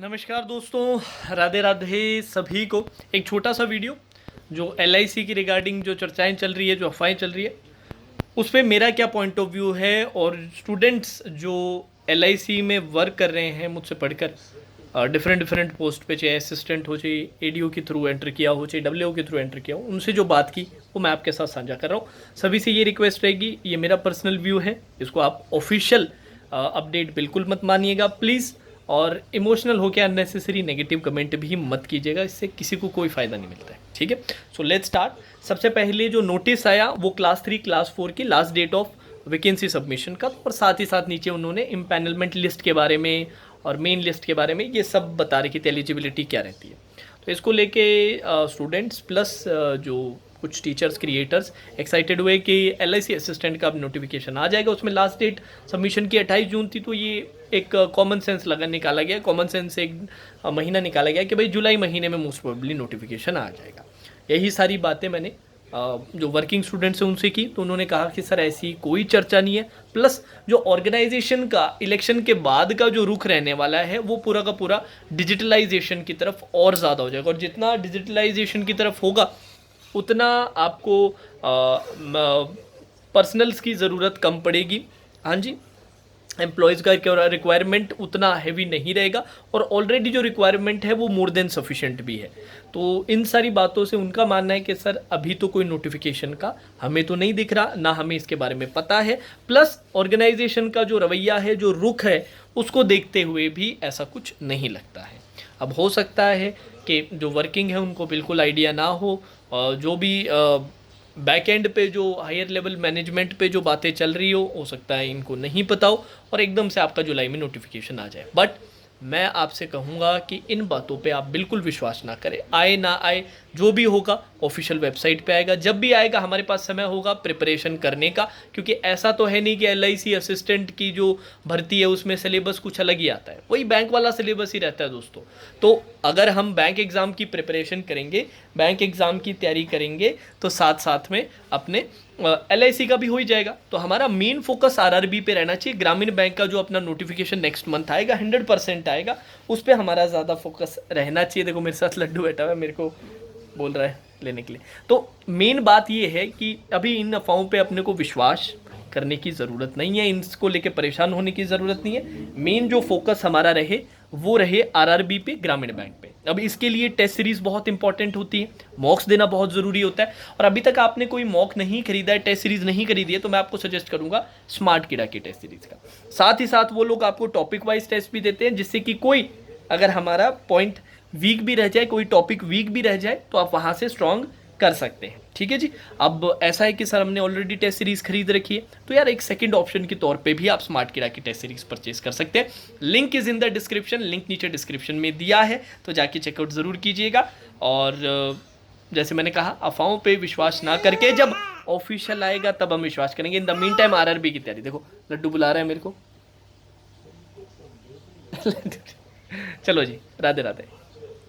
नमस्कार दोस्तों, राधे राधे सभी को। एक छोटा सा वीडियो जो एलआईसी की रिगार्डिंग जो चर्चाएं चल रही है, जो अफवाहें चल रही है, उस पर मेरा क्या पॉइंट ऑफ व्यू है। और स्टूडेंट्स जो एलआईसी में वर्क कर रहे हैं मुझसे पढ़कर डिफरेंट डिफरेंट पोस्ट पे, चाहे असिस्टेंट हो, चाहे एडीओ के थ्रू एंटर किया हो, चाहे डब्ल्यूओ के थ्रू एंटर किया हो, उनसे जो बात की वो मैं आपके साथ साझा कर रहा हूँ। सभी से ये रिक्वेस्ट रहेगी, ये मेरा पर्सनल व्यू है, इसको आप ऑफिशियल अपडेट बिल्कुल मत मानिएगा प्लीज़। और इमोशनल होकर अननेसेसरी नेगेटिव कमेंट भी मत कीजिएगा, इससे किसी को कोई फ़ायदा नहीं मिलता है। ठीक है, सो लेट्स स्टार्ट। सबसे पहले जो नोटिस आया वो क्लास 3 क्लास 4 की last date of vacancy submission का, और साथ ही साथ नीचे उन्होंने इम्पैनलमेंट लिस्ट के बारे में और मेन लिस्ट के बारे में ये सब बता रही थी, एलिजिबिलिटी क्या रहती है। तो इसको लेके स्टूडेंट्स प्लस जो कुछ टीचर्स क्रिएटर्स एक्साइटेड हुए कि एलआईसी असिस्टेंट का अब नोटिफिकेशन आ जाएगा। उसमें लास्ट डेट सबमिशन की 28 जून थी, तो ये एक कॉमन सेंस निकाला गया, कॉमन सेंस एक महीना निकाला गया कि भाई जुलाई महीने में मोस्ट प्रोबेबली नोटिफिकेशन आ जाएगा। यही सारी बातें मैंने जो वर्किंग स्टूडेंट्स हैं उनसे की, तो उन्होंने कहा कि सर ऐसी कोई चर्चा नहीं है। प्लस जो ऑर्गेनाइजेशन का इलेक्शन के बाद का जो रुख रहने वाला है वो पूरा का पूरा डिजिटलाइजेशन की तरफ और ज़्यादा हो जाएगा, और जितना डिजिटलाइजेशन की तरफ होगा उतना आपको पर्सनल्स की ज़रूरत कम पड़ेगी। हाँ जी, एम्प्लॉयज़ का रिक्वायरमेंट उतना हैवी नहीं रहेगा, और ऑलरेडी जो रिक्वायरमेंट है वो मोर देन सफिशेंट भी है। तो इन सारी बातों से उनका मानना है कि सर अभी तो कोई नोटिफिकेशन का हमें तो नहीं दिख रहा, ना हमें इसके बारे में पता है। प्लस ऑर्गेनाइजेशन का जो रवैया है, जो रुख है, उसको देखते हुए भी ऐसा कुछ नहीं लगता है। अब हो सकता है कि जो वर्किंग है उनको बिल्कुल आइडिया ना हो, जो भी बैक एंड पे जो हायर लेवल मैनेजमेंट पे जो बातें चल रही हो सकता है इनको नहीं पता हो, और एकदम से आपका जुलाई में नोटिफिकेशन आ जाए। बट मैं आपसे कहूँगा कि इन बातों पे आप बिल्कुल विश्वास ना करें। आए ना आए, जो भी होगा ऑफिशियल वेबसाइट पे आएगा। जब भी आएगा हमारे पास समय होगा प्रिपरेशन करने का, क्योंकि ऐसा तो है नहीं कि एलआईसी असिस्टेंट की जो भर्ती है उसमें सिलेबस कुछ अलग ही आता है, वही बैंक वाला सिलेबस ही रहता है दोस्तों। तो अगर हम बैंक एग्ज़ाम की प्रिपरेशन करेंगे, बैंक एग्ज़ाम की तैयारी करेंगे, तो साथ साथ में अपने एलआईसी का भी हो ही जाएगा। तो हमारा मेन फोकस आरआरबी पे रहना चाहिए। ग्रामीण बैंक का जो अपना नोटिफिकेशन नेक्स्ट मंथ आएगा 100% आएगा, उस पर हमारा ज़्यादा फोकस रहना चाहिए। देखो मेरे साथ लड्डू बैठा हुआ है, मेरे को बोल रहा है लेने के लिए। तो मेन बात ये है कि अभी इन अफवाहों पे अपने को विश्वास करने की ज़रूरत नहीं है, इनको लेके परेशान होने की ज़रूरत नहीं है। मेन जो फोकस हमारा रहे वो रहे आरआरबी पे, ग्रामीण बैंक पे। अब इसके लिए टेस्ट सीरीज़ बहुत इंपॉर्टेंट होती है, मॉक्स देना बहुत ज़रूरी होता है। और अभी तक आपने कोई मॉक नहीं खरीदा है, टेस्ट सीरीज़ नहीं खरीदी है, तो मैं आपको सजेस्ट करूंगा स्मार्ट कीड़ा की टेस्ट सीरीज़ का। साथ ही साथ वो लोग आपको टॉपिक वाइज टेस्ट भी देते हैं, जिससे कि कोई अगर हमारा पॉइंट वीक भी रह जाए, कोई टॉपिक वीक भी रह जाए, तो आप वहाँ से स्ट्रॉन्ग कर सकते हैं। ठीक है जी। अब ऐसा है कि सर हमने ऑलरेडी टेस्ट सीरीज़ खरीद रखी है, तो यार एक सेकंड ऑप्शन के तौर पे भी आप स्मार्ट कीड़ा की टेस्ट सीरीज़ परचेज कर सकते हैं। Link is in the description, link नीचे डिस्क्रिप्शन में दिया है, तो जाके चेकआउट ज़रूर कीजिएगा। और जैसे मैंने कहा, अफवाहों पे विश्वास ना करके जब ऑफिशियल आएगा तब हम विश्वास करेंगे। In the mean time RRB की तैयारी। देखो लड्डू बुला रहा है मेरे को। चलो जी, राधे राधे।